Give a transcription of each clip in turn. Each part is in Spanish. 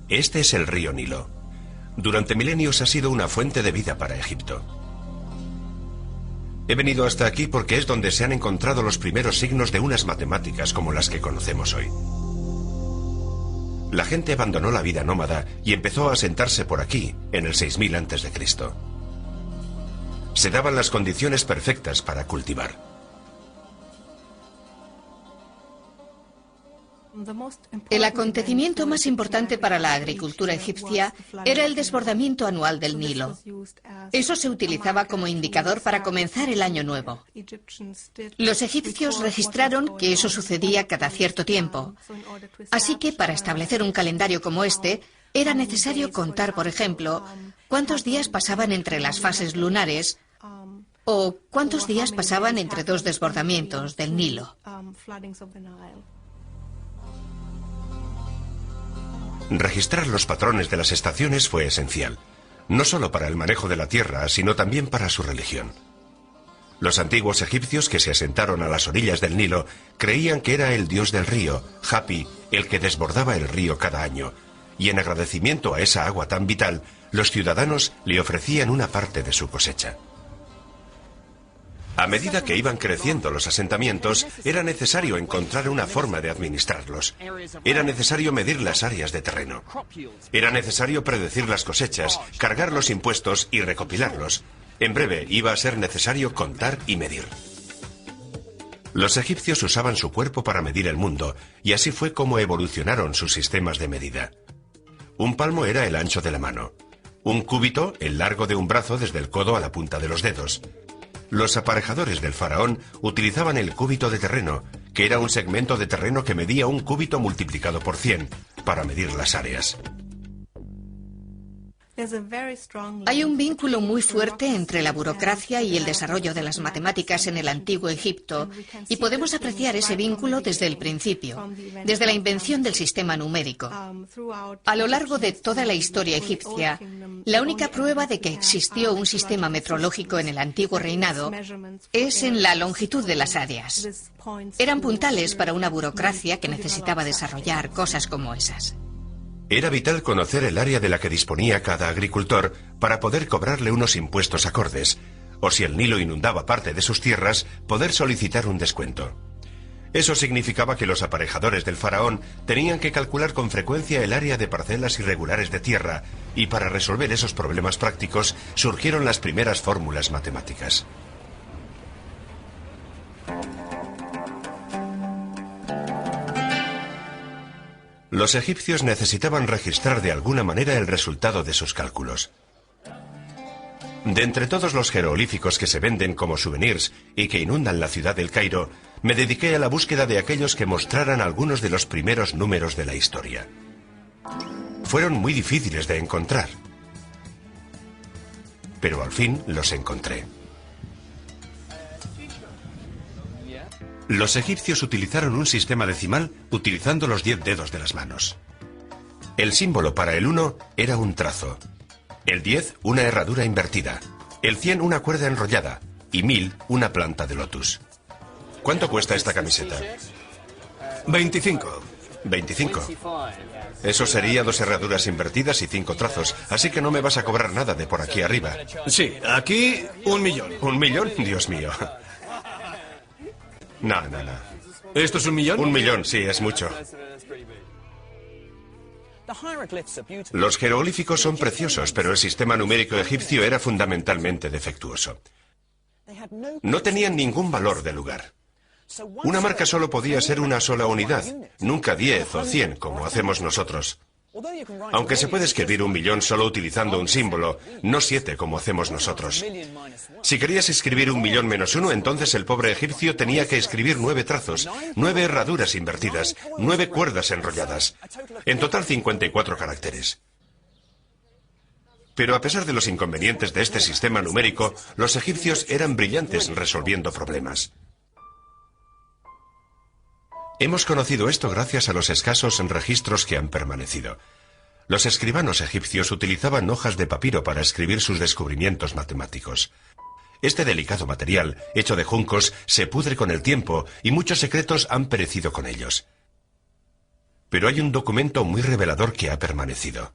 Este es el río Nilo. Durante milenios ha sido una fuente de vida para Egipto. He venido hasta aquí porque es donde se han encontrado los primeros signos de unas matemáticas como las que conocemos hoy. La gente abandonó la vida nómada y empezó a asentarse por aquí, en el 6000 a.C. Se daban las condiciones perfectas para cultivar. El acontecimiento más importante para la agricultura egipcia era el desbordamiento anual del Nilo. Eso se utilizaba como indicador para comenzar el año nuevo. Los egipcios registraron que eso sucedía cada cierto tiempo. Así que para establecer un calendario como este, era necesario contar, por ejemplo, cuántos días pasaban entre las fases lunares o cuántos días pasaban entre dos desbordamientos del Nilo. Registrar los patrones de las estaciones fue esencial, no solo para el manejo de la tierra, sino también para su religión. Los antiguos egipcios que se asentaron a las orillas del Nilo creían que era el dios del río, Hapi, el que desbordaba el río cada año, y en agradecimiento a esa agua tan vital, los ciudadanos le ofrecían una parte de su cosecha. A medida que iban creciendo los asentamientos, era necesario encontrar una forma de administrarlos. Era necesario medir las áreas de terreno. Era necesario predecir las cosechas, cargar los impuestos y recopilarlos. En breve, iba a ser necesario contar y medir. Los egipcios usaban su cuerpo para medir el mundo, y así fue como evolucionaron sus sistemas de medida. Un palmo era el ancho de la mano. Un cúbito, el largo de un brazo desde el codo a la punta de los dedos. Los aparejadores del faraón utilizaban el cúbito de terreno, que era un segmento de terreno que medía un cúbito multiplicado por 100, para medir las áreas. Hay un vínculo muy fuerte entre la burocracia y el desarrollo de las matemáticas en el antiguo Egipto, y podemos apreciar ese vínculo desde el principio, desde la invención del sistema numérico. A lo largo de toda la historia egipcia, la única prueba de que existió un sistema metrológico en el antiguo reinado es en la longitud de las áreas. Eran puntales para una burocracia que necesitaba desarrollar cosas como esas. Era vital conocer el área de la que disponía cada agricultor para poder cobrarle unos impuestos acordes, o si el Nilo inundaba parte de sus tierras, poder solicitar un descuento. Eso significaba que los aparejadores del faraón tenían que calcular con frecuencia el área de parcelas irregulares de tierra, y para resolver esos problemas prácticos surgieron las primeras fórmulas matemáticas. Los egipcios necesitaban registrar de alguna manera el resultado de sus cálculos. De entre todos los jeroglíficos que se venden como souvenirs y que inundan la ciudad del Cairo, me dediqué a la búsqueda de aquellos que mostraran algunos de los primeros números de la historia. Fueron muy difíciles de encontrar, pero al fin los encontré. Los egipcios utilizaron un sistema decimal utilizando los 10 dedos de las manos. El símbolo para el 1 era un trazo, el 10 una herradura invertida, el 100 una cuerda enrollada y 1000 una planta de lotus. ¿Cuánto cuesta esta camiseta? 25. 25. Eso sería 2 herraduras invertidas y 5 trazos, así que no me vas a cobrar nada de por aquí arriba. Sí, aquí 1 millón. ¿1 millón? Dios mío. No. ¿Esto es 1 millón? 1 millón, sí, es mucho. Los jeroglíficos son preciosos, pero el sistema numérico egipcio era fundamentalmente defectuoso. No tenían ningún valor de lugar. Una marca solo podía ser una sola unidad, nunca 10 o 100 como hacemos nosotros. Aunque se puede escribir 1 millón solo utilizando un símbolo, no 7 como hacemos nosotros. Si querías escribir 1 millón menos 1, entonces el pobre egipcio tenía que escribir 9 trazos, 9 herraduras invertidas, 9 cuerdas enrolladas. En total 54 caracteres. Pero a pesar de los inconvenientes de este sistema numérico, los egipcios eran brillantes resolviendo problemas. Hemos conocido esto gracias a los escasos registros que han permanecido. Los escribanos egipcios utilizaban hojas de papiro para escribir sus descubrimientos matemáticos. Este delicado material, hecho de juncos, se pudre con el tiempo y muchos secretos han perecido con ellos. Pero hay un documento muy revelador que ha permanecido.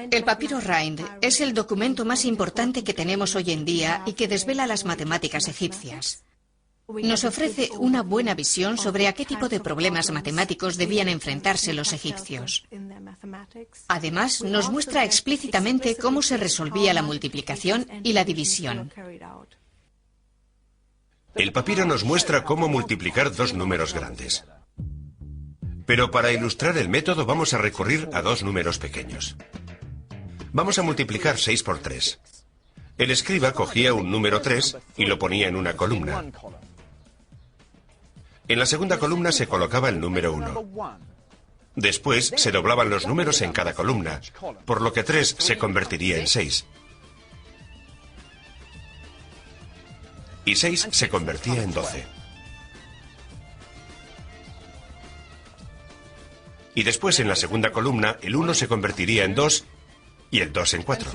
El papiro Rhind es el documento más importante que tenemos hoy en día y que desvela las matemáticas egipcias. Nos ofrece una buena visión sobre a qué tipo de problemas matemáticos debían enfrentarse los egipcios. Además, nos muestra explícitamente cómo se resolvía la multiplicación y la división. El papiro nos muestra cómo multiplicar dos números grandes. Pero para ilustrar el método vamos a recurrir a dos números pequeños. Vamos a multiplicar 6 por 3. El escriba cogía un número 3 y lo ponía en una columna. En la segunda columna se colocaba el número 1. Después se doblaban los números en cada columna, por lo que 3 se convertiría en 6. Y 6 se convertía en 12. Y después en la segunda columna el 1 se convertiría en 2 y el 2 en 4.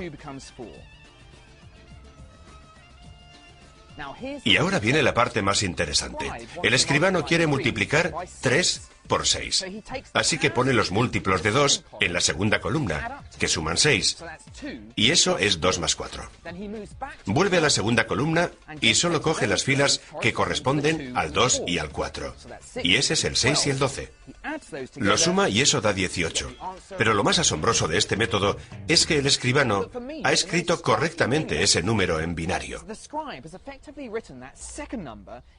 Y ahora viene la parte más interesante. El escribano quiere multiplicar 3 por 6. Así que pone los múltiplos de 2 en la segunda columna, que suman 6. Y eso es 2 más 4. Vuelve a la segunda columna y solo coge las filas que corresponden al 2 y al 4. Y ese es el 6 y el 12. Lo suma y eso da 18. Pero lo más asombroso de este método es que el escribano ha escrito correctamente ese número en binario.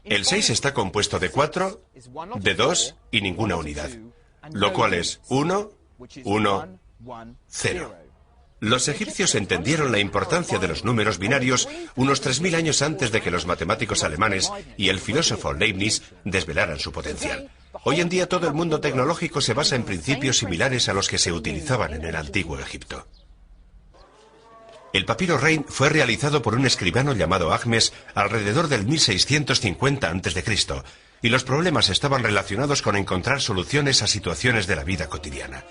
El 6 está compuesto de 4, de 2 y ninguna unidad, lo cual es 1, 1, 0. Los egipcios entendieron la importancia de los números binarios unos 3000 años antes de que los matemáticos alemanes y el filósofo Leibniz desvelaran su potencial. Hoy en día todo el mundo tecnológico se basa en principios similares a los que se utilizaban en el antiguo Egipto. El papiro Rhind fue realizado por un escribano llamado Ahmes alrededor del 1650 a.C., y los problemas estaban relacionados con encontrar soluciones a situaciones de la vida cotidiana.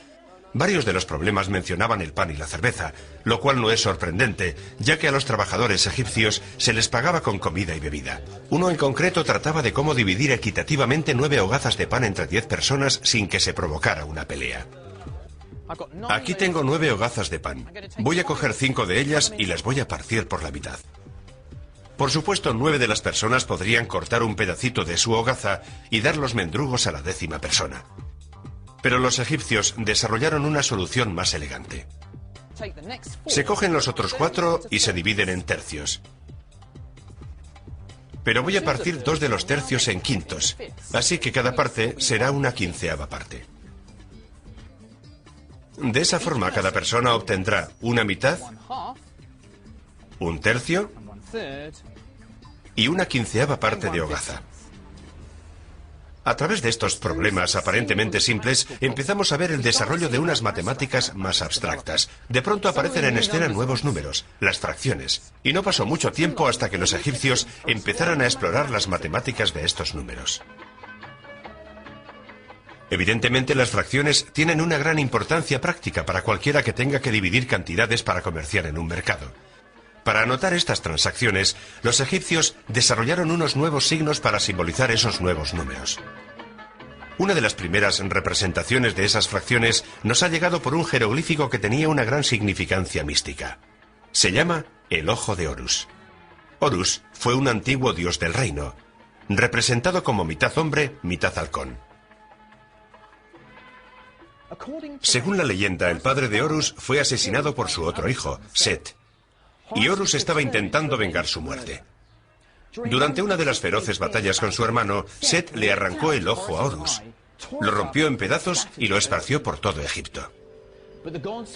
Varios de los problemas mencionaban el pan y la cerveza, lo cual no es sorprendente, ya que a los trabajadores egipcios se les pagaba con comida y bebida. Uno en concreto trataba de cómo dividir equitativamente 9 hogazas de pan entre 10 personas sin que se provocara una pelea. Aquí tengo 9 hogazas de pan. Voy a coger 5 de ellas y las voy a partir por la mitad. Por supuesto, 9 de las personas podrían cortar un pedacito de su hogaza y dar los mendrugos a la 10ª persona. Pero los egipcios desarrollaron una solución más elegante. Se cogen los otros 4 y se dividen en tercios. Pero voy a partir 2 de los tercios en quintos, así que cada parte será una 15ª parte. De esa forma, cada persona obtendrá una mitad, un tercio y una 15ª parte de hogaza. A través de estos problemas aparentemente simples, empezamos a ver el desarrollo de unas matemáticas más abstractas. De pronto aparecen en escena nuevos números, las fracciones. Y no pasó mucho tiempo hasta que los egipcios empezaron a explorar las matemáticas de estos números. Evidentemente, las fracciones tienen una gran importancia práctica para cualquiera que tenga que dividir cantidades para comerciar en un mercado. Para anotar estas transacciones, los egipcios desarrollaron unos nuevos signos para simbolizar esos nuevos números. Una de las primeras representaciones de esas fracciones nos ha llegado por un jeroglífico que tenía una gran significancia mística. Se llama el ojo de Horus. Horus fue un antiguo dios del reino, representado como mitad hombre, mitad halcón. Según la leyenda, el padre de Horus fue asesinado por su otro hijo, Set, y Horus estaba intentando vengar su muerte. Durante una de las feroces batallas con su hermano, Set le arrancó el ojo a Horus, lo rompió en pedazos y lo esparció por todo Egipto.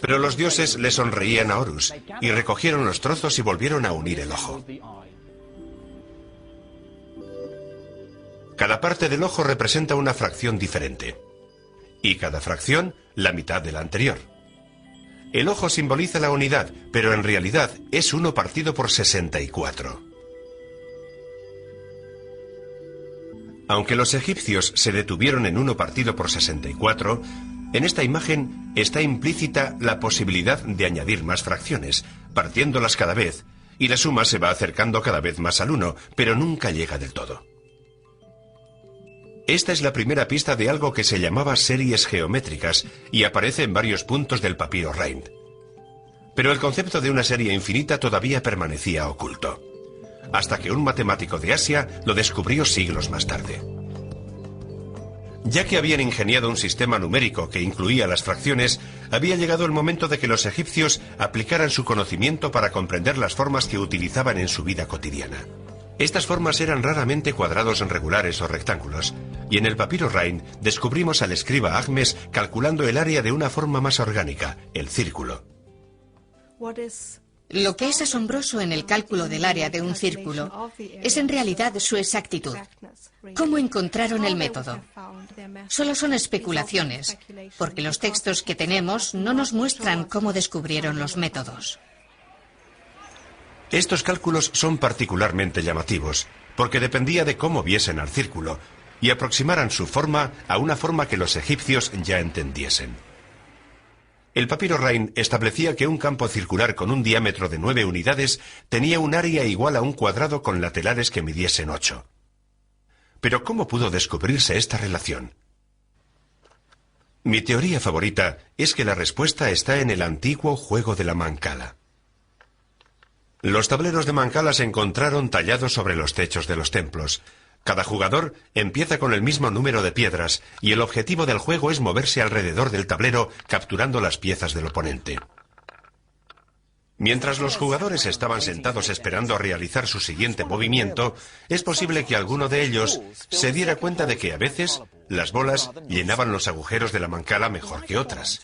Pero los dioses le sonreían a Horus y recogieron los trozos y volvieron a unir el ojo. Cada parte del ojo representa una fracción diferente, y cada fracción la mitad de la anterior. El ojo simboliza la unidad, pero en realidad es 1 partido por 64. Aunque los egipcios se detuvieron en 1 partido por 64, en esta imagen está implícita la posibilidad de añadir más fracciones, partiéndolas cada vez, y la suma se va acercando cada vez más al 1, pero nunca llega del todo. Esta es la primera pista de algo que se llamaba series geométricas y aparece en varios puntos del papiro Rhind. Pero el concepto de una serie infinita todavía permanecía oculto, hasta que un matemático de Asia lo descubrió siglos más tarde. Ya que habían ingeniado un sistema numérico que incluía las fracciones, había llegado el momento de que los egipcios aplicaran su conocimiento para comprender las formas que utilizaban en su vida cotidiana. Estas formas eran raramente cuadrados regulares o rectángulos, y en el papiro Rhind descubrimos al escriba Agmes calculando el área de una forma más orgánica, el círculo. Lo que es asombroso en el cálculo del área de un círculo es en realidad su exactitud. ¿Cómo encontraron el método? Solo son especulaciones, porque los textos que tenemos no nos muestran cómo descubrieron los métodos. Estos cálculos son particularmente llamativos, porque dependía de cómo viesen al círculo y aproximaran su forma a una forma que los egipcios ya entendiesen. El papiro Rhind establecía que un campo circular con un diámetro de 9 unidades tenía un área igual a un cuadrado con laterales que midiesen 8. Pero ¿cómo pudo descubrirse esta relación? Mi teoría favorita es que la respuesta está en el antiguo juego de la mancala. Los tableros de mancala se encontraron tallados sobre los techos de los templos. Cada jugador empieza con el mismo número de piedras y el objetivo del juego es moverse alrededor del tablero capturando las piezas del oponente. Mientras los jugadores estaban sentados esperando a realizar su siguiente movimiento, es posible que alguno de ellos se diera cuenta de que a veces las bolas llenaban los agujeros de la mancala mejor que otras.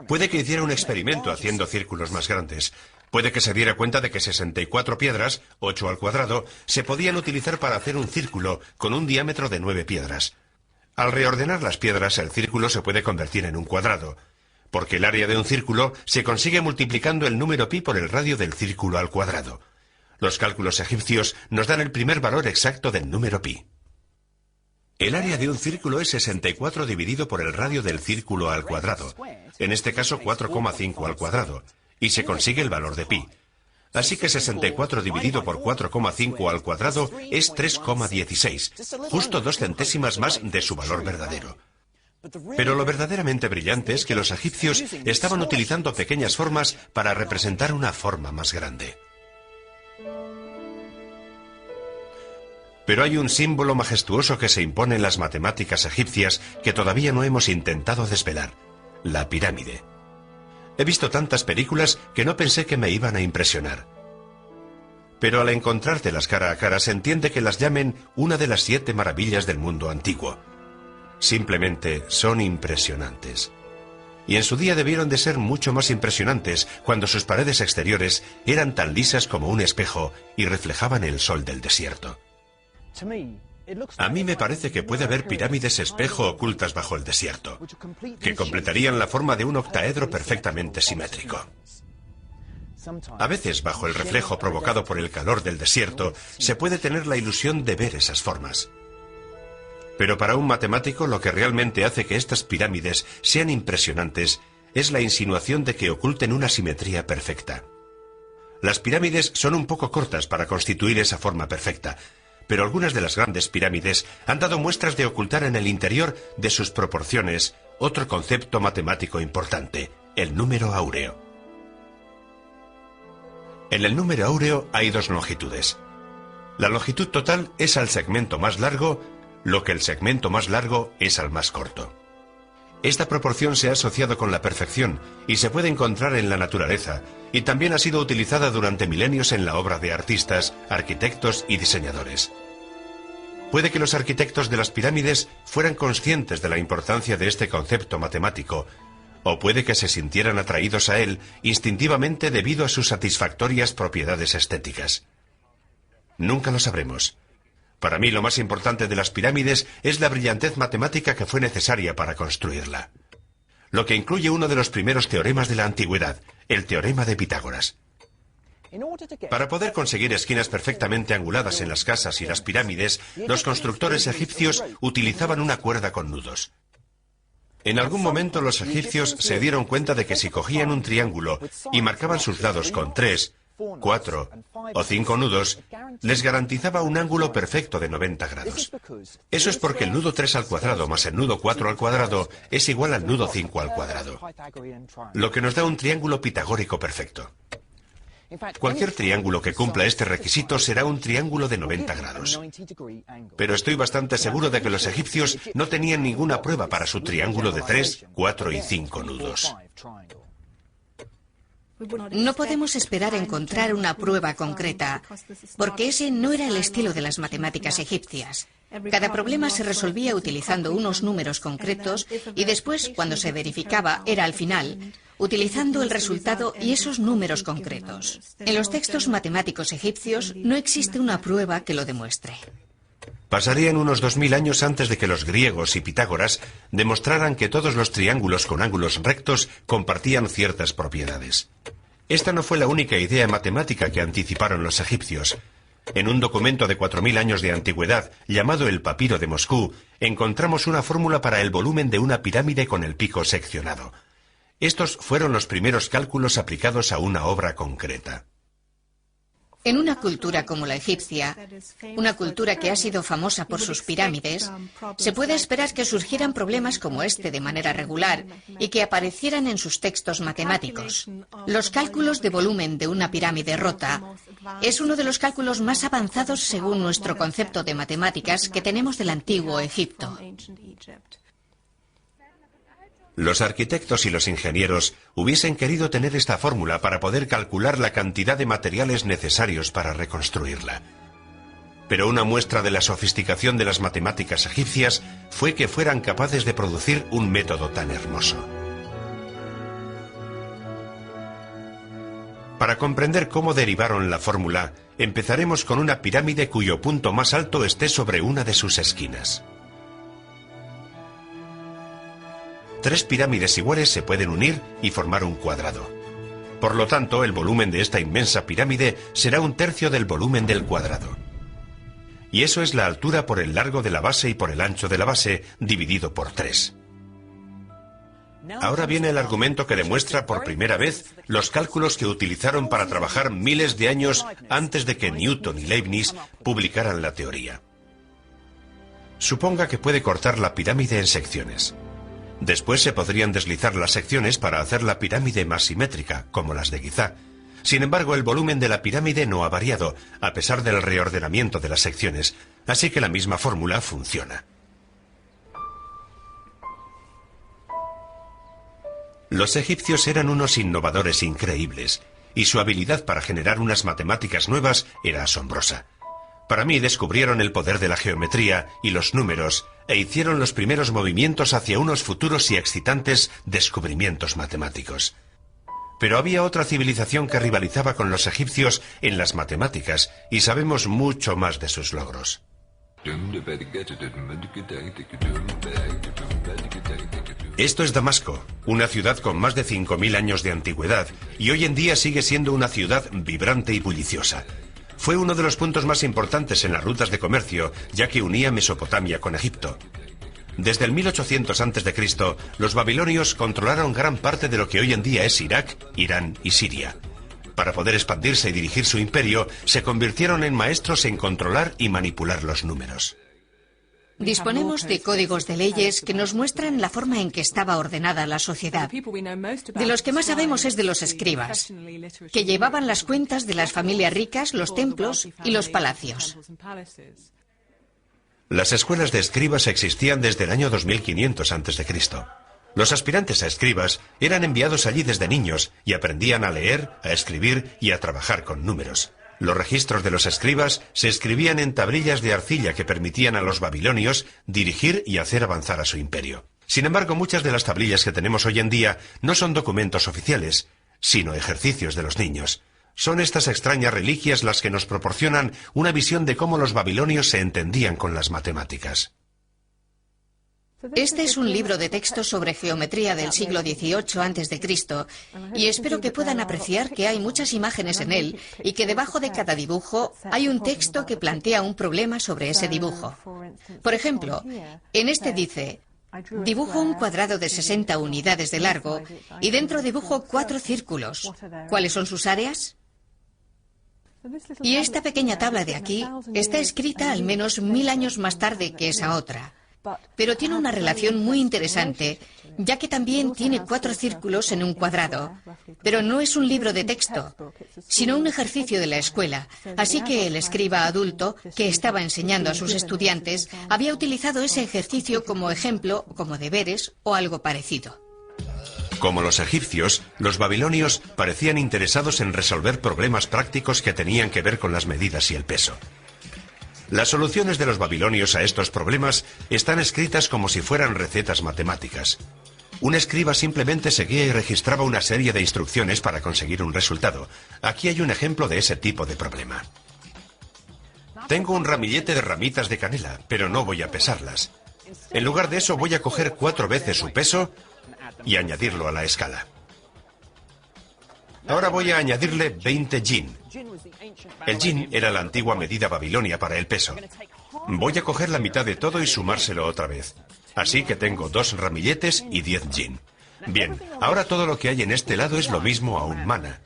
Puede que hiciera un experimento haciendo círculos más grandes. Puede que se diera cuenta de que 64 piedras, 8 al cuadrado, se podían utilizar para hacer un círculo con un diámetro de 9 piedras. Al reordenar las piedras, el círculo se puede convertir en un cuadrado, porque el área de un círculo se consigue multiplicando el número pi por el radio del círculo al cuadrado. Los cálculos egipcios nos dan el primer valor exacto del número pi. El área de un círculo es 64 dividido por el radio del círculo al cuadrado, en este caso 4,5 al cuadrado, y se consigue el valor de pi. Así que 64 dividido por 4,5 al cuadrado es 3,16, justo 2 centésimas más de su valor verdadero. Pero lo verdaderamente brillante es que los egipcios estaban utilizando pequeñas formas para representar una forma más grande. Pero hay un símbolo majestuoso que se impone en las matemáticas egipcias que todavía no hemos intentado desvelar: la pirámide. He visto tantas películas que no pensé que me iban a impresionar. Pero al encontrártelas cara a cara se entiende que las llamen una de las 7 maravillas del mundo antiguo. Simplemente son impresionantes. Y en su día debieron de ser mucho más impresionantes cuando sus paredes exteriores eran tan lisas como un espejo y reflejaban el sol del desierto. A mí me parece que puede haber pirámides espejo ocultas bajo el desierto, que completarían la forma de un octaedro perfectamente simétrico. A veces, bajo el reflejo provocado por el calor del desierto, se puede tener la ilusión de ver esas formas. Pero para un matemático lo que realmente hace que estas pirámides sean impresionantes es la insinuación de que oculten una simetría perfecta. Las pirámides son un poco cortas para constituir esa forma perfecta, pero algunas de las grandes pirámides han dado muestras de ocultar en el interior de sus proporciones otro concepto matemático importante: el número áureo. En el número áureo hay 2 longitudes. La longitud total es al segmento más largo, lo que el segmento más largo es al más corto. Esta proporción se ha asociado con la perfección y se puede encontrar en la naturaleza, y también ha sido utilizada durante milenios en la obra de artistas, arquitectos y diseñadores. Puede que los arquitectos de las pirámides fueran conscientes de la importancia de este concepto matemático, o puede que se sintieran atraídos a él instintivamente debido a sus satisfactorias propiedades estéticas. Nunca lo sabremos. Para mí lo más importante de las pirámides es la brillantez matemática que fue necesaria para construirla, lo que incluye uno de los primeros teoremas de la antigüedad, el teorema de Pitágoras. Para poder conseguir esquinas perfectamente anguladas en las casas y las pirámides, los constructores egipcios utilizaban una cuerda con nudos. En algún momento los egipcios se dieron cuenta de que si cogían un triángulo y marcaban sus lados con 3, 4 o 5 nudos, les garantizaba un ángulo perfecto de 90 grados. Eso es porque el nudo 3 al cuadrado más el nudo 4 al cuadrado es igual al nudo 5 al cuadrado, lo que nos da un triángulo pitagórico perfecto. Cualquier triángulo que cumpla este requisito será un triángulo de 90 grados. Pero estoy bastante seguro de que los egipcios no tenían ninguna prueba para su triángulo de 3, 4 y 5 nudos. No podemos esperar encontrar una prueba concreta, porque ese no era el estilo de las matemáticas egipcias. Cada problema se resolvía utilizando unos números concretos y después, cuando se verificaba, era al final, utilizando el resultado y esos números concretos. En los textos matemáticos egipcios no existe una prueba que lo demuestre. Pasarían unos 2000 años antes de que los griegos y Pitágoras demostraran que todos los triángulos con ángulos rectos compartían ciertas propiedades. Esta no fue la única idea matemática que anticiparon los egipcios. En un documento de 4000 años de antigüedad, llamado el Papiro de Moscú, encontramos una fórmula para el volumen de una pirámide con el pico seccionado. Estos fueron los primeros cálculos aplicados a una obra concreta. En una cultura como la egipcia, una cultura que ha sido famosa por sus pirámides, se puede esperar que surgieran problemas como este de manera regular y que aparecieran en sus textos matemáticos. Los cálculos de volumen de una pirámide rota es uno de los cálculos más avanzados según nuestro concepto de matemáticas que tenemos del antiguo Egipto. Los arquitectos y los ingenieros hubiesen querido tener esta fórmula para poder calcular la cantidad de materiales necesarios para reconstruirla. Pero una muestra de la sofisticación de las matemáticas egipcias fue que fueran capaces de producir un método tan hermoso. Para comprender cómo derivaron la fórmula, empezaremos con una pirámide cuyo punto más alto esté sobre una de sus esquinas. 3 pirámides iguales se pueden unir y formar un cuadrado. Por lo tanto, el volumen de esta inmensa pirámide será 1/3 del volumen del cuadrado. Y eso es la altura por el largo de la base y por el ancho de la base, dividido por 3. Ahora viene el argumento que demuestra por primera vez los cálculos que utilizaron para trabajar miles de años antes de que Newton y Leibniz publicaran la teoría. Suponga que puede cortar la pirámide en secciones. Después se podrían deslizar las secciones para hacer la pirámide más simétrica, como las de Gizá. Sin embargo, el volumen de la pirámide no ha variado, a pesar del reordenamiento de las secciones, así que la misma fórmula funciona. Los egipcios eran unos innovadores increíbles, y su habilidad para generar unas matemáticas nuevas era asombrosa. Para mí descubrieron el poder de la geometría y los números e hicieron los primeros movimientos hacia unos futuros y excitantes descubrimientos matemáticos. Pero había otra civilización que rivalizaba con los egipcios en las matemáticas y sabemos mucho más de sus logros. Esto es Damasco, una ciudad con más de 5000 años de antigüedad y hoy en día sigue siendo una ciudad vibrante y bulliciosa. Fue uno de los puntos más importantes en las rutas de comercio, ya que unía Mesopotamia con Egipto. Desde el 1800 a.C., los babilonios controlaron gran parte de lo que hoy en día es Irak, Irán y Siria. Para poder expandirse y dirigir su imperio, se convirtieron en maestros en controlar y manipular los números. Disponemos de códigos de leyes que nos muestran la forma en que estaba ordenada la sociedad. De los que más sabemos es de los escribas, que llevaban las cuentas de las familias ricas, los templos y los palacios. Las escuelas de escribas existían desde el año 2500 a.C. Los aspirantes a escribas eran enviados allí desde niños y aprendían a leer, a escribir y a trabajar con números. Los registros de los escribas se escribían en tablillas de arcilla que permitían a los babilonios dirigir y hacer avanzar a su imperio. Sin embargo, muchas de las tablillas que tenemos hoy en día no son documentos oficiales, sino ejercicios de los niños. Son estas extrañas reliquias las que nos proporcionan una visión de cómo los babilonios se entendían con las matemáticas. Este es un libro de texto sobre geometría del siglo XVIII a.C. y espero que puedan apreciar que hay muchas imágenes en él y que debajo de cada dibujo hay un texto que plantea un problema sobre ese dibujo. Por ejemplo, en este dice: dibujo un cuadrado de 60 unidades de largo y dentro dibujo 4 círculos. ¿Cuáles son sus áreas? Y esta pequeña tabla de aquí está escrita al menos 1000 años más tarde que esa otra. Pero tiene una relación muy interesante, ya que también tiene 4 círculos en un cuadrado. Pero no es un libro de texto, sino un ejercicio de la escuela. Así que el escriba adulto, que estaba enseñando a sus estudiantes, había utilizado ese ejercicio como ejemplo, como deberes o algo parecido. Como los egipcios, los babilonios parecían interesados en resolver problemas prácticos que tenían que ver con las medidas y el peso. Las soluciones de los babilonios a estos problemas están escritas como si fueran recetas matemáticas. Un escriba simplemente seguía y registraba una serie de instrucciones para conseguir un resultado. Aquí hay un ejemplo de ese tipo de problema. Tengo un ramillete de ramitas de canela, pero no voy a pesarlas. En lugar de eso voy a coger 4 veces su peso y añadirlo a la escala. Ahora voy a añadirle 20 jin. El jin era la antigua medida babilonia para el peso. Voy a coger la mitad de todo y sumárselo otra vez. Así que tengo 2 ramilletes y 10 jin. Bien, ahora todo lo que hay en este lado es lo mismo a un mana.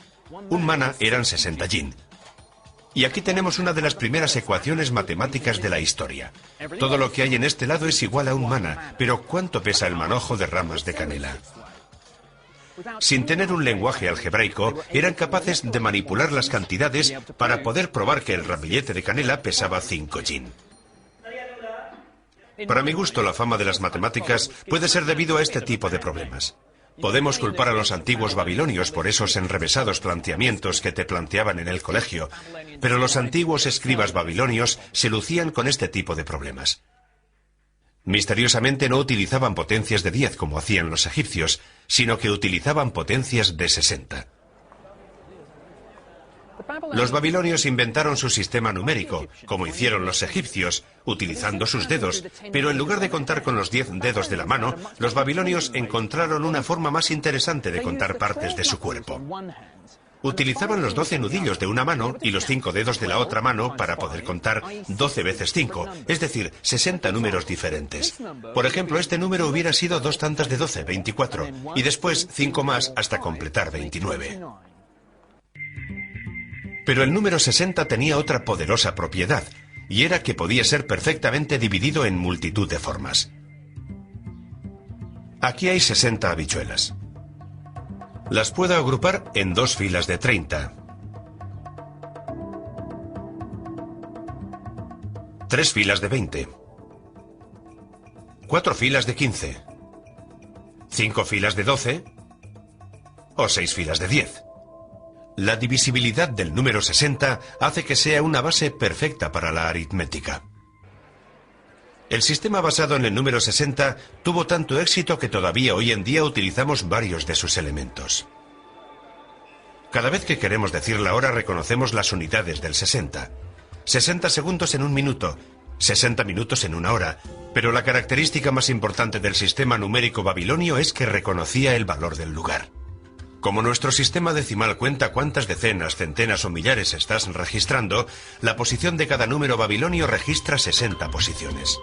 Un mana eran 60 jin. Y aquí tenemos una de las primeras ecuaciones matemáticas de la historia. Todo lo que hay en este lado es igual a un mana, pero ¿cuánto pesa el manojo de ramas de canela? Sin tener un lenguaje algebraico, eran capaces de manipular las cantidades para poder probar que el ramillete de canela pesaba 5 jin. Para mi gusto, la fama de las matemáticas puede ser debido a este tipo de problemas. Podemos culpar a los antiguos babilonios por esos enrevesados planteamientos que te planteaban en el colegio, pero los antiguos escribas babilonios se lucían con este tipo de problemas. Misteriosamente no utilizaban potencias de 10 como hacían los egipcios, sino que utilizaban potencias de 60. Los babilonios inventaron su sistema numérico, como hicieron los egipcios, utilizando sus dedos, pero en lugar de contar con los 10 dedos de la mano, los babilonios encontraron una forma más interesante de contar partes de su cuerpo. Utilizaban los 12 nudillos de una mano y los 5 dedos de la otra mano para poder contar 12 veces 5, es decir, 60 números diferentes. Por ejemplo, este número hubiera sido 2 tantas de 12, 24, y después 5 más hasta completar 29. Pero el número 60 tenía otra poderosa propiedad, y era que podía ser perfectamente dividido en multitud de formas. Aquí hay 60 habichuelas. Las puedo agrupar en 2 filas de 30. 3 filas de 20. 4 filas de 15. 5 filas de 12. O 6 filas de 10. La divisibilidad del número 60 hace que sea una base perfecta para la aritmética. El sistema basado en el número 60 tuvo tanto éxito que todavía hoy en día utilizamos varios de sus elementos. Cada vez que queremos decir la hora reconocemos las unidades del 60. 60 segundos en un minuto, 60 minutos en una hora, pero la característica más importante del sistema numérico babilonio es que reconocía el valor del lugar. Como nuestro sistema decimal cuenta cuántas decenas, centenas o millares estás registrando, la posición de cada número babilonio registra 60 posiciones.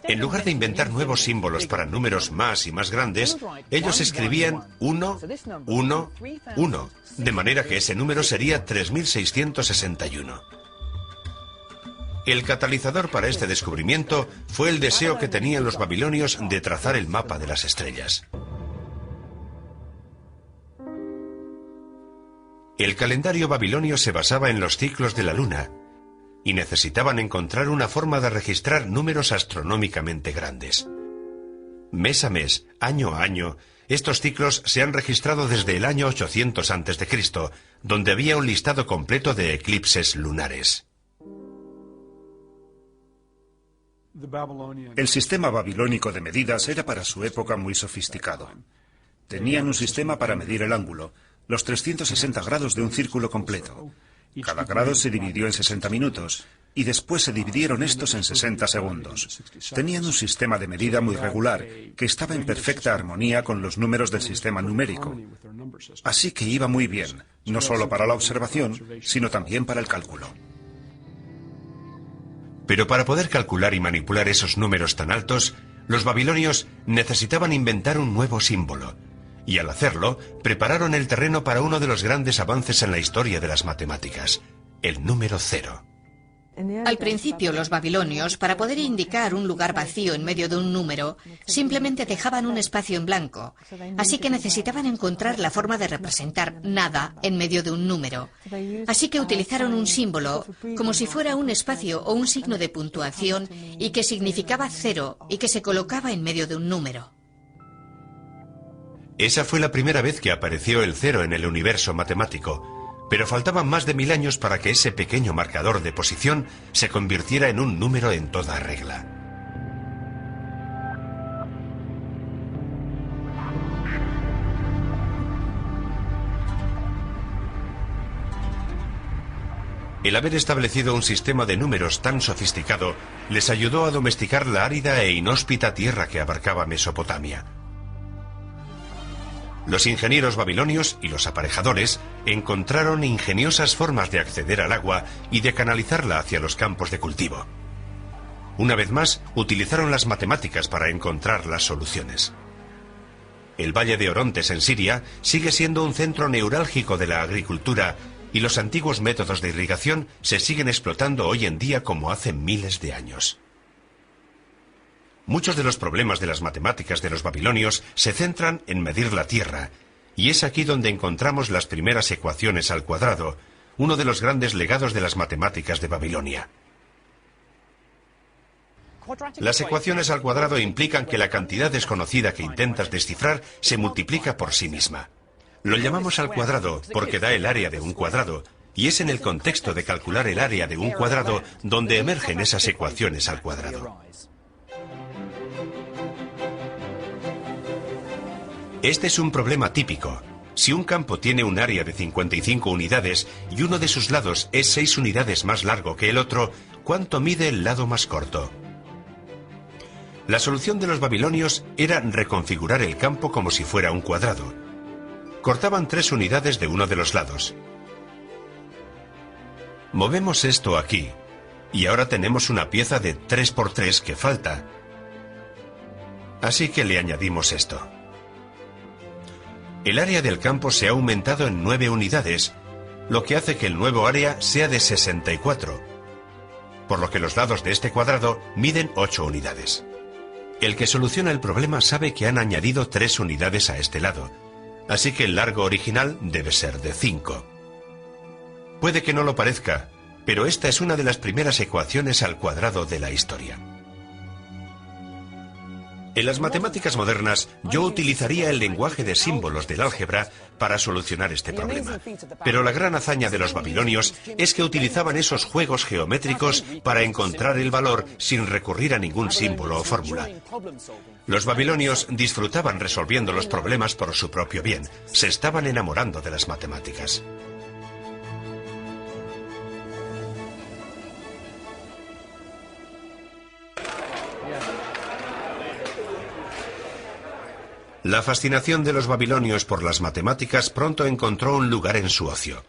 En lugar de inventar nuevos símbolos para números más y más grandes, ellos escribían 1, 1, 1, de manera que ese número sería 3661. El catalizador para este descubrimiento fue el deseo que tenían los babilonios de trazar el mapa de las estrellas. El calendario babilonio se basaba en los ciclos de la luna, y necesitaban encontrar una forma de registrar números astronómicamente grandes. Mes a mes, año a año, estos ciclos se han registrado desde el año 800 a.C., donde había un listado completo de eclipses lunares. El sistema babilónico de medidas era para su época muy sofisticado. Tenían un sistema para medir el ángulo, los 360 grados de un círculo completo. Cada grado se dividió en 60 minutos, y después se dividieron estos en 60 segundos. Tenían un sistema de medida muy regular, que estaba en perfecta armonía con los números del sistema numérico. Así que iba muy bien, no solo para la observación, sino también para el cálculo. Pero para poder calcular y manipular esos números tan altos, los babilonios necesitaban inventar un nuevo símbolo. Y al hacerlo, prepararon el terreno para uno de los grandes avances en la historia de las matemáticas, el número 0. Al principio, los babilonios, para poder indicar un lugar vacío en medio de un número, simplemente dejaban un espacio en blanco. Así que necesitaban encontrar la forma de representar nada en medio de un número. Así que utilizaron un símbolo, como si fuera un espacio o un signo de puntuación, y que significaba 0 y que se colocaba en medio de un número. Esa fue la primera vez que apareció el 0 en el universo matemático. Pero faltaban más de 1000 años para que ese pequeño marcador de posición se convirtiera en un número en toda regla. El haber establecido un sistema de números tan sofisticado les ayudó a domesticar la árida e inhóspita tierra que abarcaba Mesopotamia. Los ingenieros babilonios y los aparejadores encontraron ingeniosas formas de acceder al agua y de canalizarla hacia los campos de cultivo. Una vez más, utilizaron las matemáticas para encontrar las soluciones. El valle de Orontes en Siria sigue siendo un centro neurálgico de la agricultura y los antiguos métodos de irrigación se siguen explotando hoy en día como hace miles de años. Muchos de los problemas de las matemáticas de los babilonios se centran en medir la tierra, y es aquí donde encontramos las primeras ecuaciones al cuadrado, uno de los grandes legados de las matemáticas de Babilonia. Las ecuaciones al cuadrado implican que la cantidad desconocida que intentas descifrar se multiplica por sí misma. Lo llamamos al cuadrado porque da el área de un cuadrado, y es en el contexto de calcular el área de un cuadrado donde emergen esas ecuaciones al cuadrado. Este es un problema típico. Si un campo tiene un área de 55 unidades y uno de sus lados es 6 unidades más largo que el otro, ¿cuánto mide el lado más corto? La solución de los babilonios era reconfigurar el campo como si fuera un cuadrado. Cortaban 3 unidades de uno de los lados. Movemos esto aquí, y ahora tenemos una pieza de 3 por 3 que falta. Así que le añadimos esto. El área del campo se ha aumentado en 9 unidades, lo que hace que el nuevo área sea de 64, por lo que los lados de este cuadrado miden 8 unidades. El que soluciona el problema sabe que han añadido 3 unidades a este lado, así que el largo original debe ser de 5. Puede que no lo parezca, pero esta es una de las primeras ecuaciones al cuadrado de la historia. En las matemáticas modernas, yo utilizaría el lenguaje de símbolos del álgebra para solucionar este problema. Pero la gran hazaña de los babilonios es que utilizaban esos juegos geométricos para encontrar el valor sin recurrir a ningún símbolo o fórmula. Los babilonios disfrutaban resolviendo los problemas por su propio bien. Se estaban enamorando de las matemáticas. La fascinación de los babilonios por las matemáticas pronto encontró un lugar en su ocio.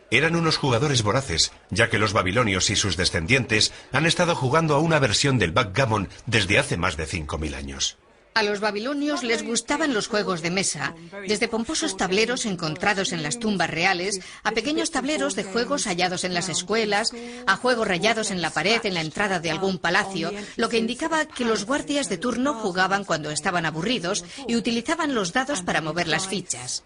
Eran unos jugadores voraces, ya que los babilonios y sus descendientes han estado jugando a una versión del backgammon desde hace más de 5000 años. A los babilonios les gustaban los juegos de mesa, desde pomposos tableros encontrados en las tumbas reales, a pequeños tableros de juegos hallados en las escuelas, a juegos rayados en la pared en la entrada de algún palacio, lo que indicaba que los guardias de turno jugaban cuando estaban aburridos y utilizaban los dados para mover las fichas.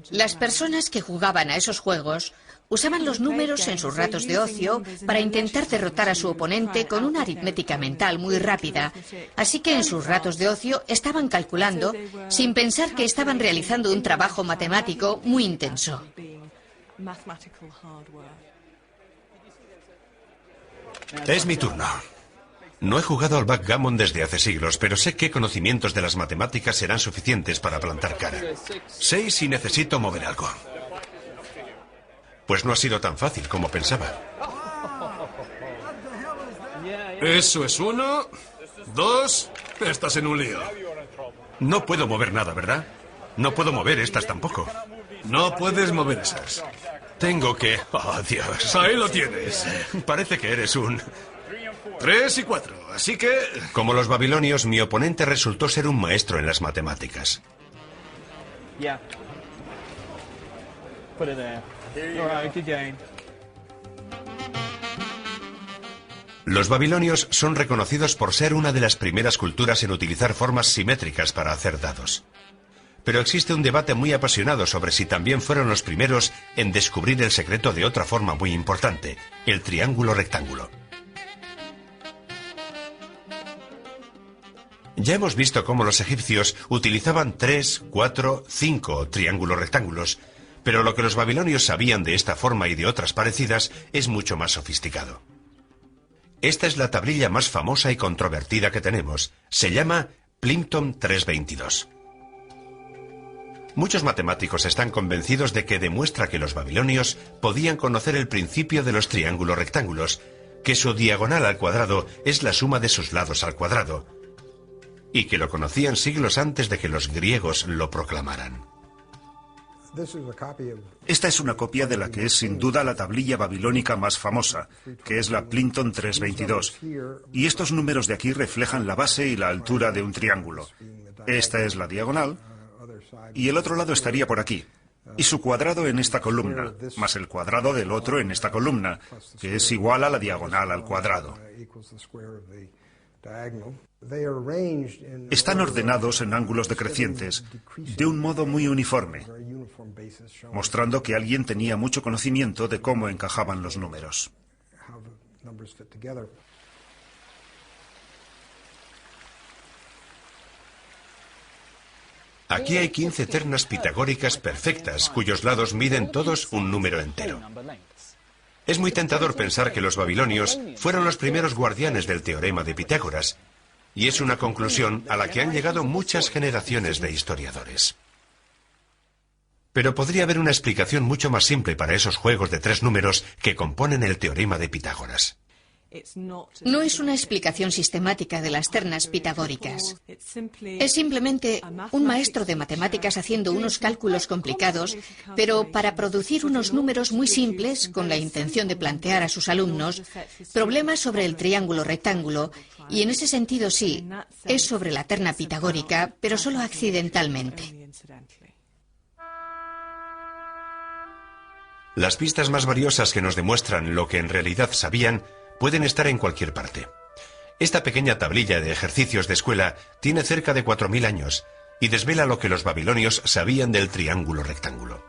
Las personas que jugaban a esos juegos usaban los números en sus ratos de ocio para intentar derrotar a su oponente con una aritmética mental muy rápida, así que en sus ratos de ocio estaban calculando sin pensar que estaban realizando un trabajo matemático muy intenso. Es mi turno. No he jugado al backgammon desde hace siglos, pero sé qué conocimientos de las matemáticas serán suficientes para plantar cara. 6 si necesito mover algo. Pues no ha sido tan fácil como pensaba. Eso es 1, 2... Estás en un lío. No puedo mover nada, ¿verdad? No puedo mover estas tampoco. No puedes mover esas. Tengo que... Oh, Dios. Ahí lo tienes. Parece que eres un... 3 y 4, así que... Como los babilonios, mi oponente resultó ser un maestro en las matemáticas. Los babilonios son reconocidos por ser una de las primeras culturas en utilizar formas simétricas para hacer dados. Pero existe un debate muy apasionado sobre si también fueron los primeros en descubrir el secreto de otra forma muy importante, el triángulo rectángulo. Ya hemos visto cómo los egipcios utilizaban 3, 4, 5 triángulos rectángulos, pero lo que los babilonios sabían de esta forma y de otras parecidas es mucho más sofisticado. Esta es la tablilla más famosa y controvertida que tenemos. Se llama Plimpton 322. Muchos matemáticos están convencidos de que demuestra que los babilonios podían conocer el principio de los triángulos rectángulos, que su diagonal al cuadrado es la suma de sus lados al cuadrado, y que lo conocían siglos antes de que los griegos lo proclamaran. Esta es una copia de la que es sin duda la tablilla babilónica más famosa, que es la Plimpton 322, y estos números de aquí reflejan la base y la altura de un triángulo. Esta es la diagonal, y el otro lado estaría por aquí, y su cuadrado en esta columna, más el cuadrado del otro en esta columna, que es igual a la diagonal al cuadrado. Están ordenados en ángulos decrecientes, de un modo muy uniforme, mostrando que alguien tenía mucho conocimiento de cómo encajaban los números. Aquí hay 15 ternas pitagóricas perfectas, cuyos lados miden todos un número entero. Es muy tentador pensar que los babilonios fueron los primeros guardianes del teorema de Pitágoras, y es una conclusión a la que han llegado muchas generaciones de historiadores. Pero podría haber una explicación mucho más simple para esos juegos de 3 números que componen el teorema de Pitágoras. No es una explicación sistemática de las ternas pitagóricas. Es simplemente un maestro de matemáticas haciendo unos cálculos complicados, pero para producir unos números muy simples con la intención de plantear a sus alumnos problemas sobre el triángulo rectángulo, y en ese sentido sí, es sobre la terna pitagórica, pero solo accidentalmente. Las pistas más valiosas que nos demuestran lo que en realidad sabían pueden estar en cualquier parte. Esta pequeña tablilla de ejercicios de escuela tiene cerca de 4000 años y desvela lo que los babilonios sabían del triángulo rectángulo.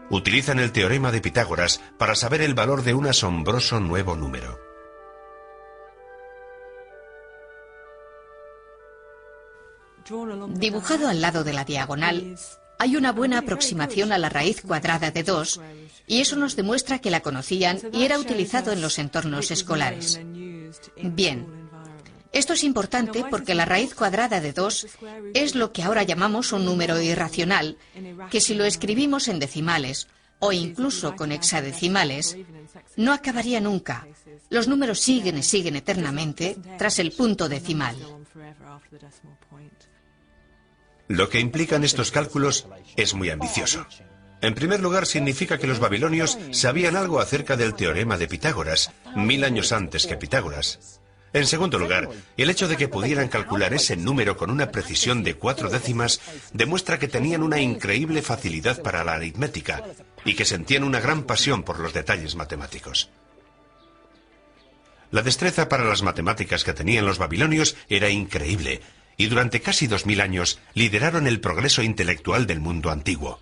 Utilizan el teorema de Pitágoras para saber el valor de un asombroso nuevo número. Dibujado al lado de la diagonal, hay una buena aproximación a la raíz cuadrada de 2, y eso nos demuestra que la conocían y era utilizado en los entornos escolares. Bien, esto es importante porque la raíz cuadrada de 2 es lo que ahora llamamos un número irracional, que si lo escribimos en decimales o incluso con hexadecimales, no acabaría nunca. Los números siguen y siguen eternamente tras el punto decimal. Lo que implican estos cálculos es muy ambicioso. En primer lugar, significa que los babilonios sabían algo acerca del teorema de Pitágoras, 1000 años antes que Pitágoras. En segundo lugar, el hecho de que pudieran calcular ese número con una precisión de 4 décimas demuestra que tenían una increíble facilidad para la aritmética y que sentían una gran pasión por los detalles matemáticos. La destreza para las matemáticas que tenían los babilonios era increíble, y durante casi 2000 años lideraron el progreso intelectual del mundo antiguo.